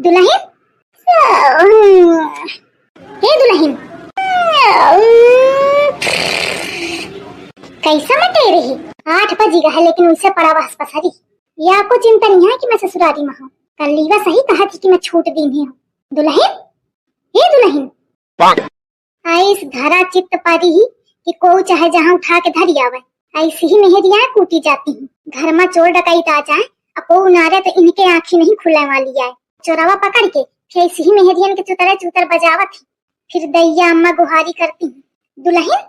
दुल्हन, हे दुल्हन, कैसा मटे रही? 8 बज गया है लेकिन उनसे पड़ा बस पसरी। ये आपको चिंता नहीं है कि मैं ससुरारी में हूँ? कल लीवा सही कहा थी कि मैं छूट दी हूँ। दुल्हन, हे दुल्हन, ऐस धरा चित्त पारी ही कि को चाहे जहाँ उठा के धरी आवे, ऐसी ही मेहरिया कूटी जाती हूँ। घर में चोर डकैत आ जाए को नारे तो इनके आँखी नहीं खुलने वाली है। चोरावा पकड़ के फिर ऐसी ही मेहरियन के चुतरे चुतर बजावत थी, फिर दैया अम्मा गुहारी करती हूँ। दुल्हन,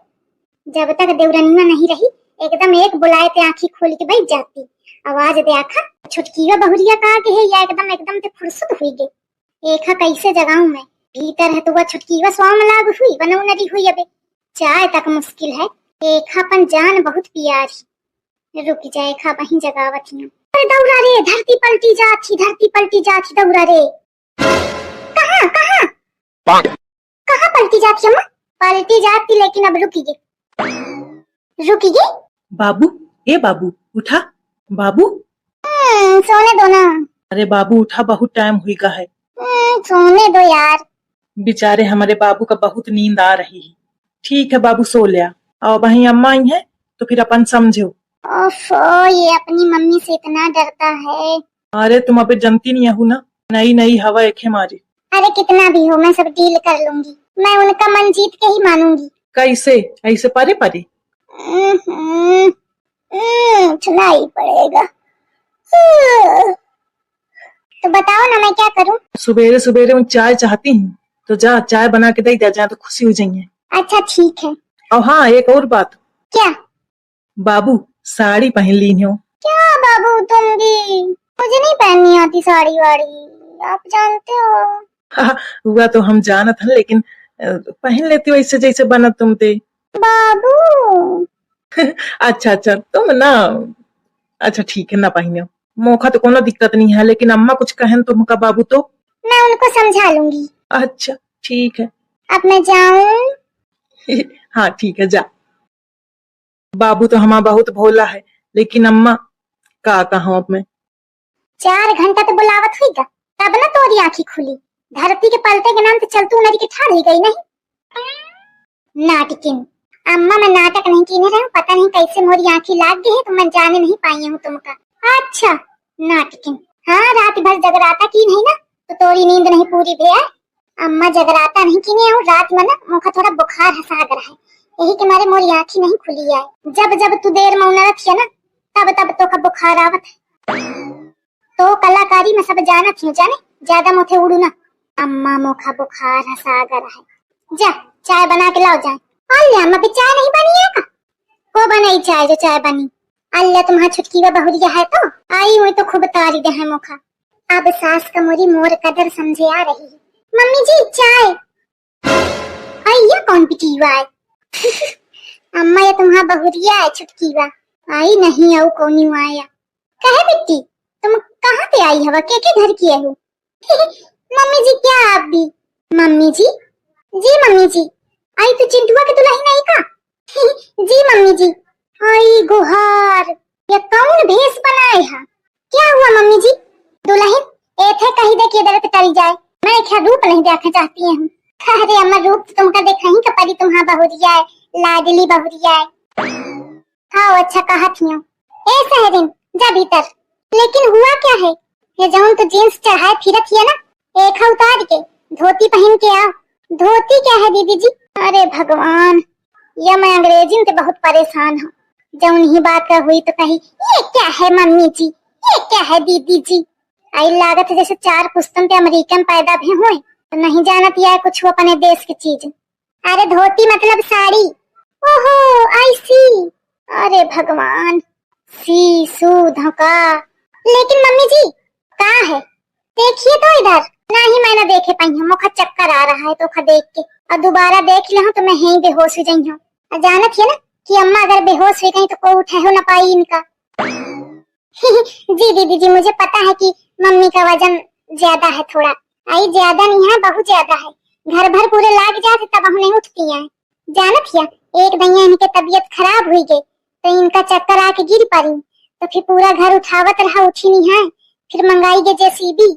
जब तक देवरनिया नहीं रही एकदम एक बुलाए ते आँखी खोल के बैठ जाती। आवाज दे आखा छुटकिया बहुरिया कहा के है या एकदम एकदम ते फुर्सत हुई गई। एखा कैसे जगाऊं मैं? भीतर है तो वह छुटकीवा स्वाम लाग हुई बनऊ नरी हुई अबे चाय तक मुश्किल है। एखा पन जान बहुत प्यारी। रुक जाए खा वहीं जगावत हूँ। अरे दौड़ा रे, धरती पलटी जाती दौड़ा रे। कहाँ कहाँ कहाँ पलटी जाती अम्मा? पलटी जाती लेकिन अब रुकी बाबू, ए बाबू उठा। बाबू सोने दो ना। अरे बाबू उठा, बहुत टाइम हुई का है। सोने दो यार। बेचारे हमारे बाबू का बहुत नींद आ रही है। ठीक है बाबू सो लिया। और वहीं अम्मा आई है तो फिर अपन समझो। ओफो, ये अपनी मम्मी से इतना डरता है। अरे तुम अबे जनती नहीं हो ना, नई नई हवा एक मारी। अरे कितना भी हो मैं सब डील कर लूंगी। मैं उनका मन जीत के ही मानूंगी। कैसे? ऐसे परे परे सुनाई पड़ेगा। तो बताओ ना मैं क्या करूं? सुबेरे सुबेरे में चाय चाहती हूँ तो जा चाय बना के दे दिया जाए तो खुशी हो जाइए। अच्छा ठीक है। और हाँ एक और बात। क्या? बाबू साड़ी पहन ली हो। क्या बाबू तुम भी? मुझे नहीं पहननी आती साड़ी वाड़ी, आप जानते हो। हुआ तो हम जानत हैं लेकिन पहन लेती हो ऐसे जैसे बना तुम ते। बाबू अच्छा तुम ना, अच्छा ठीक है ना पहनो। मौका तो कोनो दिक्कत नहीं है लेकिन अम्मा कुछ कहन तुमका बाबू तो मैं उनको समझा लूंगी। अच्छा ठीक है। अब मैं जाऊं? हाँ ठीक है जा। बाबू तो हमारा बहुत भोला है लेकिन अम्मा का कहूं अब मैं। 4 घंटा तो बुलावत हुई का, तब ना तोरी आंखी खुली। धरती के पलटे के नाम से चलतू नरी के ठाड़ ही गई नहीं। नाटकिन अम्मा मैं नाटक नहीं कीने रहा हूँ, पता नहीं कैसे मोरी आंखी लाग गई है तो मैं जाने नहीं पाई हूँ तुमका। अच्छा नाटकिन, हाँ रात भर जगराता की नहीं ना तो तोरी नींद नहीं पूरी भैया। अम्मा जगराता नहीं कीने हूँ, रात में ना मुखा थोड़ा बुखार हसाग रहा है, यही के मारे मोरी आंखी नहीं खुली है। जब जब तू देर में उनरत है ना तब तब तो का बुखार आवत है। तो कलाकारी में सब जानत हूँ, जाने ज्यादा मुथे उड़ू ना। अम्मा मुखा बुखार हसाग रहा है, जा चाय बना के लाओ जाए। अल्लाह अम्मा भी चाय नहीं बनी है का? को बनाई चाय जो चाय बनी? अल्लाह तुम्हारा छुटकी बहुरिया है तो आई हुई तो खूब तारी दे है मुखा। अब सास का मोरी मोर कदर समझे आ रही है। मम्मी जी चाय। अय्या कौन पिटीवा है? अम्मा ये तुम्हारा बहुरिया है छुटकीवा, आई नहीं आओ कौनी आया। कहे बिट्टी तुम कहाँ पे आई हवा, के घर की हो? मम्मी जी क्या आप भी? मम्मी जी मम्मी जी आई तो चिंटुआ के दुल्हन नहीं का? जी मम्मी जी। आई गुहार, ये कौन भेष बनाए है? क्या हुआ मम्मी जी? दुल्हन एथे कहीं देखिए दरत टरी जाए, मैं क्या रूप नहीं देखना चाहती हूँ। अरे अम्मा रूप तो तुमका देखा ही का परी तुम्हारा बहुरिया है, लाडली बहुरिया है। हाँ अच्छा कहा थी ए सहरिन जा भीतर। लेकिन हुआ क्या है? ये जौन तो जींस चढ़ाए फिरत है ना, एक उतार के धोती पहन के आओ। धोती क्या है दीदी जी? अरे भगवान, ये मैं अंग्रेजी में बहुत परेशान हूँ। जब उन्हीं बात का हुई तो कही ये क्या है मम्मी जी, ये क्या है दीदी जी। आई लागत है जैसे 4 पुस्तन पे अमेरिकन पैदा भी हुए तो नहीं जानत यह कुछ अपने देश की चीज। अरे धोती मतलब साड़ी। ओहो आई सी। अरे भगवान, सी सू धोका। लेकिन मम्मी जी कहाँ है? देखिए तो इधर। नहीं मैंने देखे पाई हूँ, मुखा चक्कर आ रहा है तो खा देख के, और दोबारा देख ले तो मैं यहीं बेहोश हो जाई हूँ। जानत है ना कि अम्मा अगर बेहोश हो गई तो को उठा हो ना पाई इनका। जी दीदी जी मुझे पता है कि मम्मी का वजन ज्यादा है थोड़ा। आई ज्यादा नहीं है, बहुत ज्यादा है। घर भर पूरे लाग जाते तब हम नहीं उठती हैं। जानत है एक दैया इनके तबीयत खराब हुई गई तो इनका चक्कर आके गिर पड़ी तो फिर पूरा घर उठावत रहा, उठी नहीं है। फिर मंगाई गई जेसीबी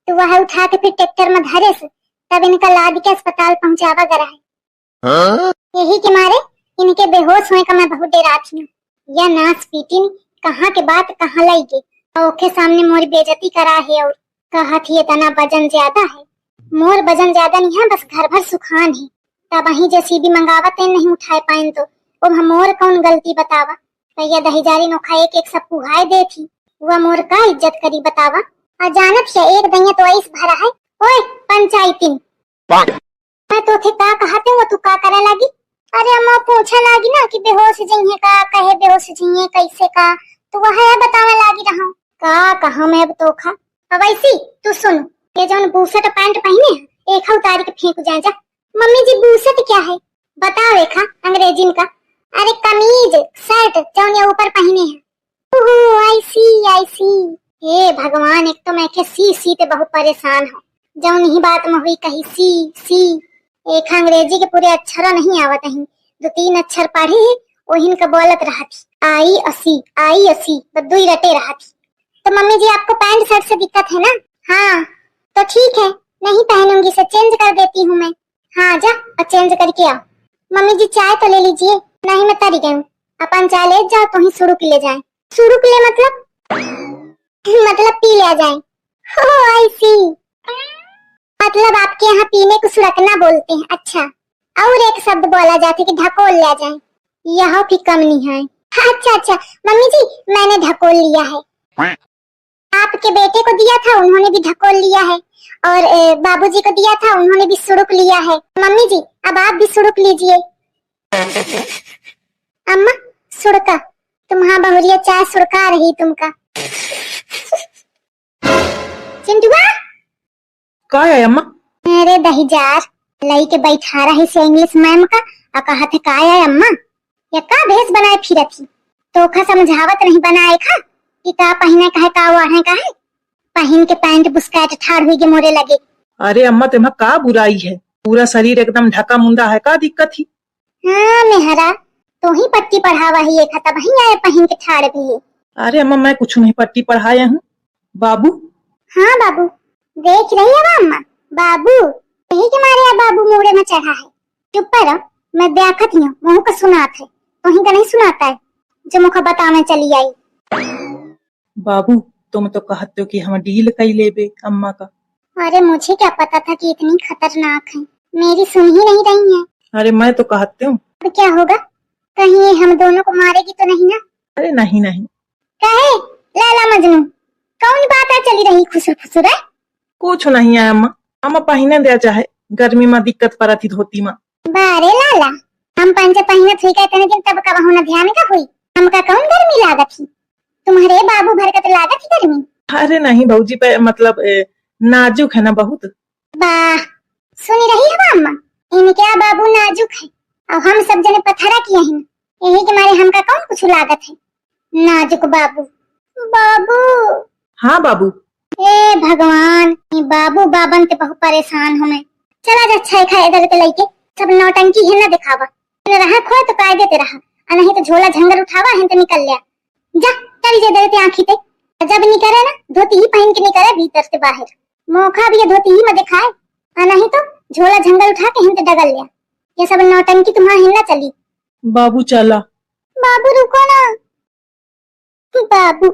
तो वह उठा के फिर ट्रैक्टर में धरे से तब इनका लाद के अस्पताल पहुंचावा गया है। यही के मारे इनके बेहोश होने का मैं बहुत डराती हूँ। यह नाच पीटी कहाँ के बात कहाँ लाई गई और ओके सामने मोर बेइज्जती करा है और कहा थी इतना वजन ज्यादा है। मोर वजन ज्यादा नहीं है, बस घर भर सुखान है। तब वही जेसीबी मंगावत नहीं उठाए पाइन तो अब हम मोर कौन गलती बतावा। भैया दहीजारी नोखा एक एक सब पुहाय दे थी, वह मोर का इज्जत करी बतावा। और जानत है एक दैया तो ऐस भरा है। ओए पंचायतीन मैं तो थे का कहते वो तू का करे लगी। अरे अम्मा पूछा लागी ना कि बेहोश जइए का कहे बेहोश जइए कैसे का, तो वह है बतावे लागी रहा का कहा मैं अब तो खा। अब ऐसी तू सुन, ये जो बूसट पैंट पहने है एक उतार के फेंक जा जा। मम्मी जी बूसट क्या है बताओ रेखा अंग्रेजी का। अरे कमीज शर्ट जो ये ऊपर पहने हैं। ओह आई सी। हे भगवान, एक तो मैं के सी पे बहुत परेशान हूँ। जो नहीं बात में हुई कही सी एक अंग्रेजी के पूरे अक्षर नहीं आवत है, दो तीन अक्षर पढ़े है वही का बोलत रहा थी आई असी बस दुई रटे रहा थी। तो मम्मी जी आपको पैंट शर्ट से दिक्कत है ना? हाँ तो ठीक है, नहीं पहनूंगी से चेंज कर देती हूँ मैं। हाँ जा और चेंज करके आओ। मम्मी जी चाय तो ले लीजिए। नहीं मैं तरी गई, अपन चाय ले जाओ तो ही शुरू के ले जाए। शुरू के ले मतलब पी ले जाए। हो आई सी, मतलब आपके यहाँ पीने को सुरकना बोलते हैं। अच्छा, और एक शब्द बोला जाता है कि ढकोल लिया जाए, यह भी कम नहीं है। अच्छा मम्मी जी मैंने ढकोल लिया है। आपके बेटे को दिया था उन्होंने भी ढकोल लिया है, और बाबूजी को दिया था उन्होंने भी सुड़क लिया है। मम्मी जी अब आप भी सुड़क लीजिए। अम्मा सुड़का, तुम्हारा बहुरिया चाय सुड़का रही तुमका। चिंटुआ का है अम्मा? अरे दहीजार लई के बैठा रही से इंग्लिश मैम का और कहा थे का है अम्मा या का भेष बनाए फिर थी तो खा समझावत नहीं बनाए खा कि का पहने का है का वाहे का है। पहन के पैंट बुस्कट ठाड़ हुई के मोरे लगे। अरे अम्मा तुम्हें का बुराई है, पूरा शरीर एकदम ढका मुंडा है, का दिक्कत ही? हाँ मेहरा तो ही पट्टी पढ़ावा ही एक तब ही आए पहन के ठाड़ भी। अरे अम्मा मैं कुछ नहीं पट्टी पढ़ाया हूँ। बाबू? हाँ बाबू देख रही है अम्मा, बाबू यही के मारे बाबू मोड़े में चढ़ा है। चुप पर मैं देखत हूँ, मुँह का सुनात है तो ही का नहीं सुनाता है जो मुख बताने चली आई। बाबू तुम तो कहते हो कि हम डील कई लेबे अम्मा का। अरे मुझे क्या पता था कि इतनी खतरनाक है, मेरी सुन ही नहीं रही है। अरे मैं तो कहते हूँ। अब क्या होगा, कहीं ये हम दोनों को मारेगी तो नहीं ना? अरे नहीं कहे लैला मजनू कौन बात है चली रही खुसुर खुसुर है? कुछ नहीं है अम्मा, अम्मा पहने दे चाहे गर्मी में दिक्कत पड़ती धोती में। बारे लाला हम पंचे पहने थी कहते दिन तब कब होना ध्यान का हुई, हमका कौन गर्मी लागत थी, तुम्हारे बाबू भर का तो लागत थी गर्मी। अरे नहीं भाजी पे मतलब नाजुक है ना बहुत। वाह सुनी रही है अम्मा, इनके बाबू नाजुक है और हम सब जने पथरा किए हैं, यही के मारे हमका कौन कुछ लागत है। नाजुक बाबू बाबू। हाँ बाबू। ए भगवान ये बाबू बाबन ते बहुत परेशान हूँ मैं। चला जा अच्छा खा इधर के लइके सब नौटंकी है ना दिखावा, रहा खोए तो काय देते रहा और नहीं तो झोला झंगर उठावा है तो निकल लिया। जा चली जा देते आँखी पे, जब निकले ना धोती ही पहन के निकले भीतर से बाहर, मौका भी ये धोती ही में दिखाए और नहीं तो झोला झंगर उठा के हिंद डगल लिया। ये सब नौटंकी तुम्हारा हिलना चली। बाबू चला। बाबू रुको ना बाबू।